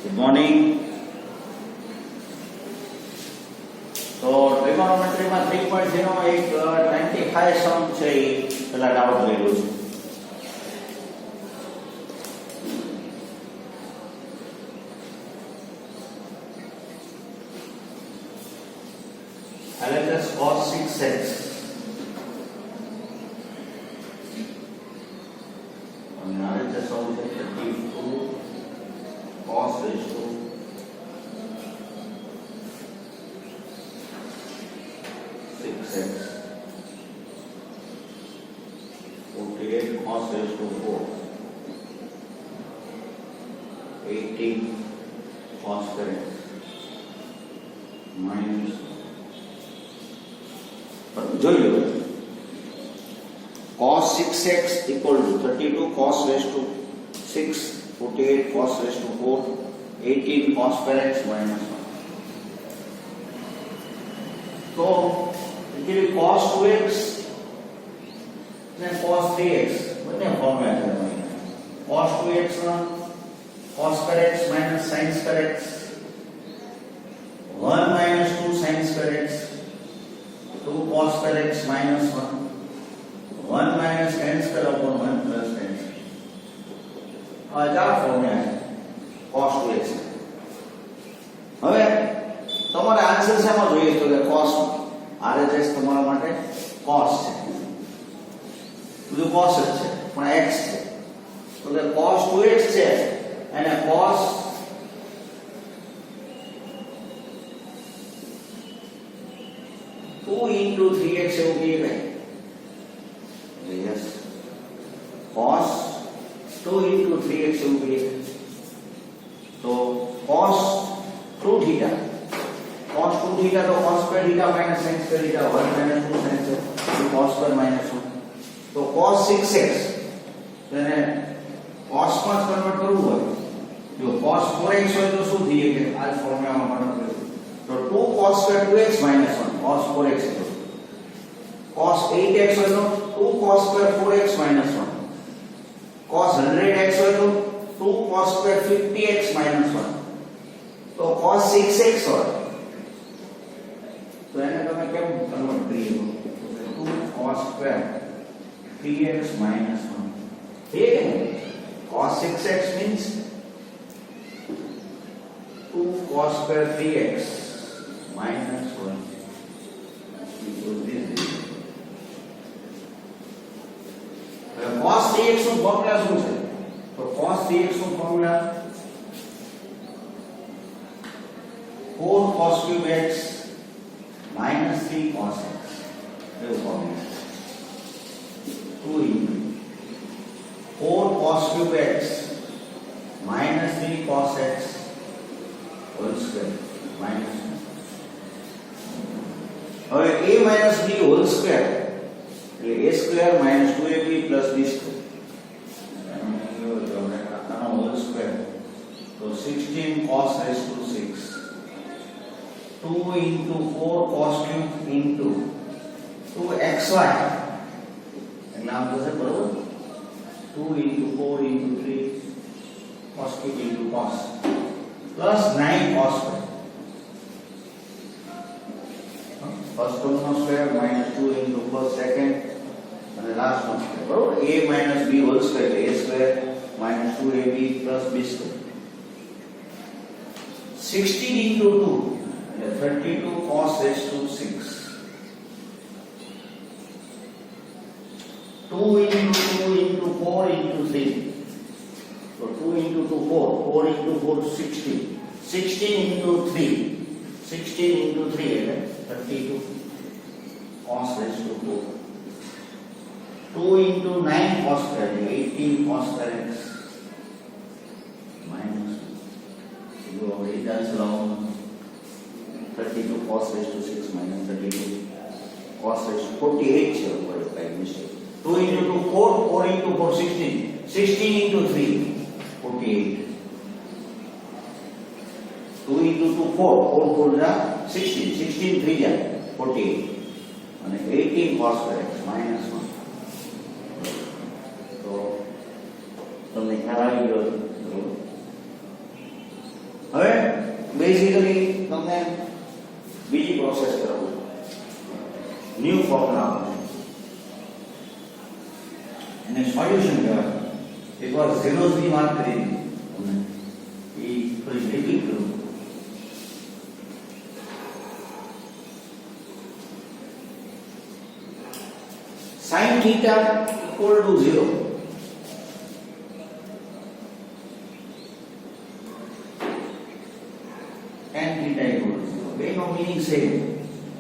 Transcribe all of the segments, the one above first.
Good morning. તો ટ્રિગોનોમેટ્રીમાં 3.0 એક 25 સમ છે એ પેલા ડાઉટ લેલું છે. LHS cos 6x અને RHS આવું છે 32 cos raised to 6x 48 cos raised to 4 18 cos square x minus જોઈ લો cos 6x equal to 32 cos raised to 6 48 cos raised to 4 18 cos square x minus 1. तो एक्चुअली cos 2x ने cos 3x બંને formula છે. cos 2x નો cos square x minus sin square x 1 minus 2 sin square x 2 cos square x minus 1 1 minus tan square upon 1 plus tan square. આ ચાર formula છે cos 2x. હવે તમારે answer શેમાં જોઈએ તો કે cos RHS તમારા માટે cos છે, બધું cos જ છે પણ x છે તો કે cos 2x છે અને cos 2 into 3x એવું કહીએ ભાઈ. યસ cos 2 into 3x એવું કહીએ તો cos 2 theta cos 2 theta तो cos square theta minus sin square theta 1 minus 2 sin square तो cos square minus 1 तो cos 6x તેને cos માં કન્વર્ટ કરવું હોય જો cos 4x હોય તો શું થઈએ કે આ ફોર્મ્યુલામાં કન્વર્ટ કરીએ તો 2 cos square 2x minus 1 cos 4x cos 8x હોય તો 2 cos square 4x minus 1 cos 100x હોય તો 2 cos square 50x minus 1 તો cos 6x હોય तो એને તમે કેમ કન્વર્ટ કરીએ તો 2 cos square 3x minus 1 ठीक है. cos 6x means 2 cos square 3x minus 1 equals this. cos 3x નું ફોર્મ્યુલા શું છે તો cos 3x નું formula 4 cos cube x minus 3 cos x એવું formula 2 into 4 cos cube x minus 3 cos x whole square minus 1. હવે a minus b whole square એટલે a square minus 2ab plus b square આનો whole square તો 16 cos raised to 6 2 into 4 cos cube into 2xy એટલે આમ થશે બરોબર 2 into 4 into 3 cos cube into cos plus 9 cos square first term no square minus 2 into first second and the last one square बरोबर a minus b whole square a square minus 2ab plus b square 16 into 2 and 32 cos raised to 6 2 into 2 into 4 into 3 so 2 into 2 4 4 into 4 16 16 into 3 16 into 3 32 cos raised to 4 2 into 9 cos square 18 cos square x minus you already done around 32 cos raised to 6 minus 32 cos raised to 48 here by mistake 2 into 2 4 4 into 4 16 16 into 3 48 2 into 2 4 4 4 जा 16 16 3 जा 48 અને 18 cos square x minus 1 તો તમને ખ્યાલ આવી ગયો હવે basically તમને બીજી પ્રોસેસ કરાવું, ન્યૂ ફોર્મ્યુલા એને સોલ્યુશન કહેવાય. એકવાર ઝીરોઝ ની વાત કરી એ થોડી રિપીટ કરું. sin theta equal to 0. tan theta equal to 0. બેનો મીનિંગ સેમ.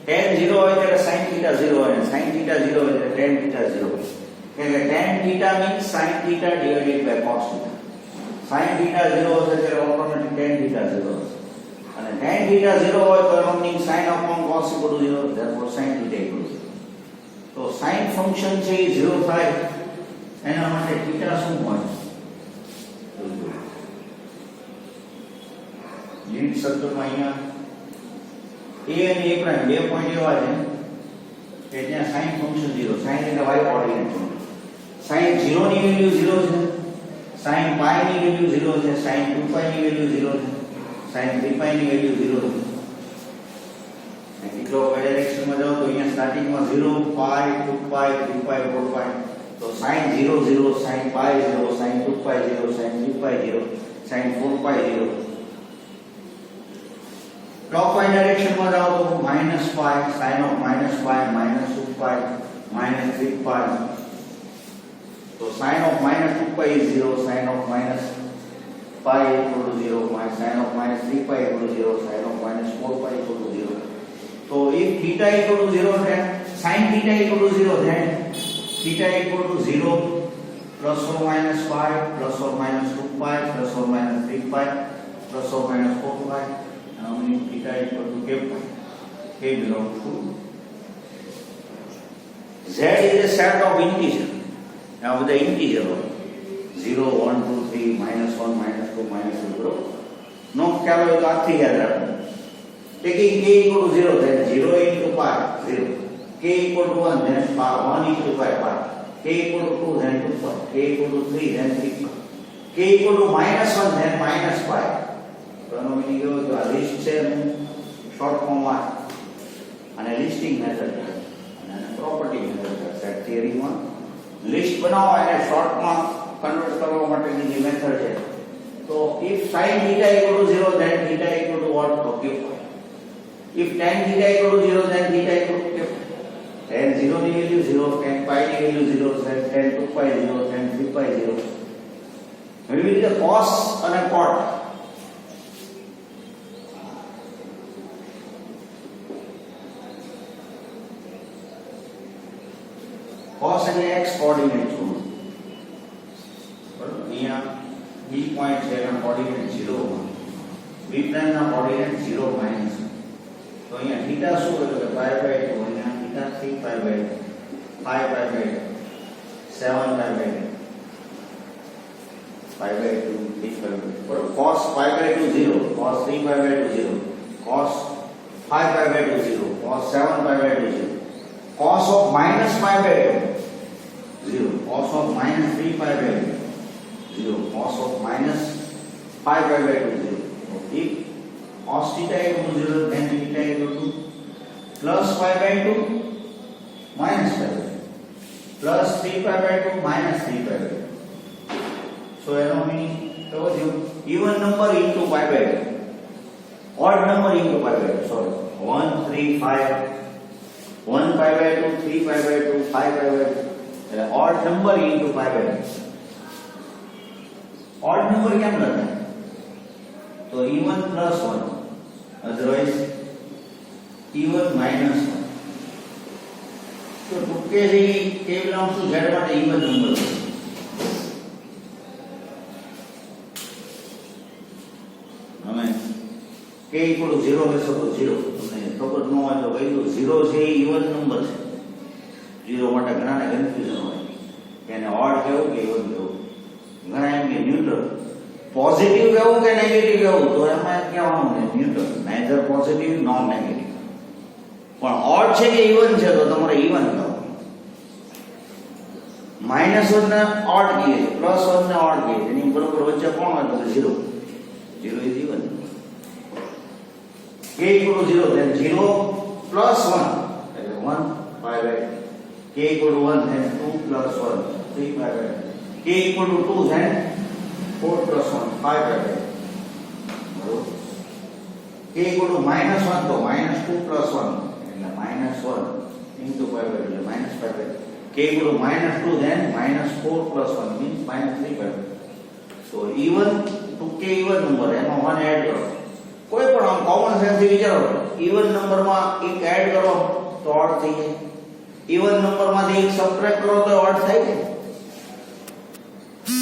tan 0 હોય ત્યારે sin theta 0 હોય, sin theta 0 હોય ત્યારે tan theta 0 હોય. એટલે tan theta means sin theta divided by cos theta. sin theta 0 હશે ત્યારે ઓટોમેટિક tan theta 0 હશે. અને tan theta 0 હોય તો એનો meaning sin upon cos equal to 0, therefore sin theta equal to 0. તો sin ફંક્શન છે એ 0 થાય એના માટે થીટા શું હોય? યુનિટ શબ્દમાં અહીંયા a અને a પ્રાઇમ બે પોઈન્ટ એવા છે કે ત્યાં sin ફંક્શન 0, sin એટલે y કોઓર્ડિનેટ છે. sin 0 ની વેલ્યુ 0 છે, sin pi ની વેલ્યુ 0 છે, sin 2pi ની વેલ્યુ 0 છે, sin 3pi ની વેલ્યુ 0 છે. કેટલો ડાયરેક્શનમાં જાઓ તો અહીંયા સ્ટાર્ટિંગમાં 0, pi, 2pi, 3pi, 4pi. તો sin 0 0, sin pi 0, sin 2pi 0, sin 3pi 0, sin 4pi 0. Clockwise ડાયરેક્શનમાં જાઓ તો -pi, sin of -pi, -2pi, -3pi. તો sin of -2pi is 0, sin of -pi equal to 0, sin of -3pi equal to 0, sin of -4pi equal to 0. So if theta equal to 0 then sin theta equal to 0 then theta equal to 0 plus or minus pi plus or minus 2pi plus or minus 3pi plus or minus 4pi. Now we need theta equal to k pi. K belongs to z is a set of integer. Now with the integer 0, 1, 2, 3, -1, -2, -2. No ખ્યાલ હોય તો આથી યાદ રાખો. Taking k equal to 0 then 0 into pi 0, k equal to 1 then 1 into pi, k equal to 2 then 2 pi, k equal to 3 then 3 pi, k equal to -1 then minus pi. તો એનો meaning એવો કે આ લિસ્ટ છે એનું short ફોર્મમાં અને listing method અને પ્રોપર્ટી મેથડ સેટ થિયરીમાં લિસ્ટ બનાવો અને શોર્ટમાં કન્વર્ટ કરવા માટેની જે મેથડ છે. તો if sin theta equal to 0 then theta equal to what? To k pi. If tan theta equal to 0 then theta equal to k pi. Tan 0 ની value 0, tan pi ની value 0, tan 2pi 0, tan 3pi 0. એવી રીતે cos અને cot. cos એટલે x coordinate છે. બરાબર, અહીંયા b point છે એના કોઓર્ડિનેટ 0 માં, b પ્રાઇમ ના કોઓર્ડિનેટ 0 માઈનસ. તો અહીંયા થીટા શું હોય તો pi by 2, અહીંયા theta 3pi by 5 pi by 7 pi by 5 by 2 3 pi by 2. cos pi by 2 0, cos 3 pi by 2 0, cos 5 pi by 2 0, cos 7 pi by 2 0, cos of minus pi by 2 0, cos of minus 3 pi by 2 0, cos of minus 5 pi by 2 0. If cos theta equal to 0 then theta equal to plus pi by 2 minus pi by 2 plus 3 pi by 2 minus 3 pi by 2. So એનો meaning કેવો થયો? even number into pi by 2, odd number into pi by 2, sorry, 1 3 5, 1 pi by 2, 3 pi by 2, 5 pi by 2. odd number into pi by 2. odd number કેમ લખાય? તો even plus 1, otherwise even minus 1. તો ટૂંકેથી k belongs to z માટે even number. હવે k equal to 0 લેશો તો 0, તમને ખબર ન હોય તો કહી દો 0 છે એ even number છે. 0 માટે ઘણાને કન્ફ્યુઝન હોય કે એને ઓડ કહેવું કે even કહેવું. ઘણા એમ કે ન્યુટ્રલ, પોઝિટિવ કહેવું કે નેગેટિવ કહેવું, તો એમાં કહેવાનું ને neutral, neither positive nor negative. પણ ઓડ છે કે ઇવન છે તો તમારે ઇવન કહેવાનું. -1 ને ઓડ કહીએ, +1 ને ઓડ કહીએ, એની બરોબર વચ્ચે કોણ હોય તો 0. 0 is even. k equal to 0 then 0 plus 1 એટલે 1 pi by k equal to 1 then 2 plus 1 3 pi by k equal to 2 then 4 plus 1 5 pi by બરોબર k equal to -1 તો -2 plus 1 એટલે -1 into pi by એટલે -pi by k equal to -2 then -4 plus 1 means -3 pi by so even to k even number એમાં 1 add કરો કોઈ પણ આમ common sense થી વિચારો ઇવન નંબર માં એક એડ કરો તો ઓડ થઈ જાય ઇવન નંબર માંથી એક સબટ્રેક્ટ કરો તો ઓડ થાય કે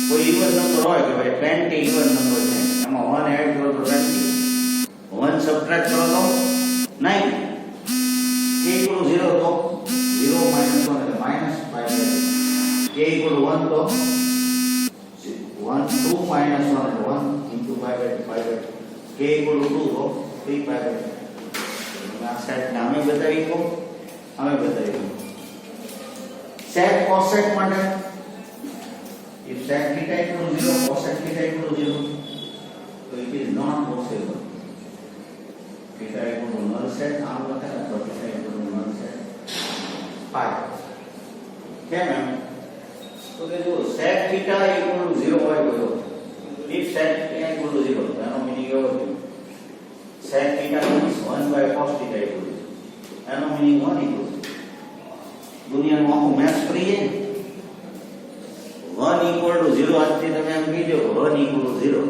કોઈ ઇવન નંબર હોય કે ભાઈ 20 ઇવન નંબર છે એમાં 1 એડ કરો તો 20 1 સબટ્રેક્ટ કરો તો 9 k equal to 0 તો 0 -1 એટલે -5 k equal to 1 તો 1 2 -1 એટલે 1 into 5 k equal to 2 તો 3 pi by આ સેટ નામે બતાવી કો અમે બતાવી સેટ કોસેક માટે if sec theta equal to 0 cosec theta equal to 0 so it is not possible theta equal to null set આમ લખાય તો theta equal to null set pi કેમ એમ તો કે જો sec theta equal to 0 હોય ગયો if sec theta equal to 0 એનો મીનિંગ એવો છે sec theta is 1 by cos theta equal to એનો મીનિંગ 1 equal દુનિયાનું આખું મેથ્સ કરી છે 1 equal to 0 આજથી તમે એમ કીધો 1 equal to 0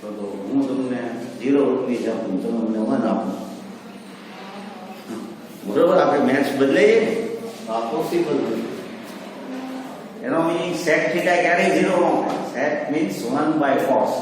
તો હું તમને 0 રૂપિયા જ આપું તમને 1 આપું બરોબર આપણે મેથ્સ બદલાઈએ તો આ પોસિબલ નથી એનો મીનિંગ sec theta ક્યારે 0 નો થાય sec means 1 by cos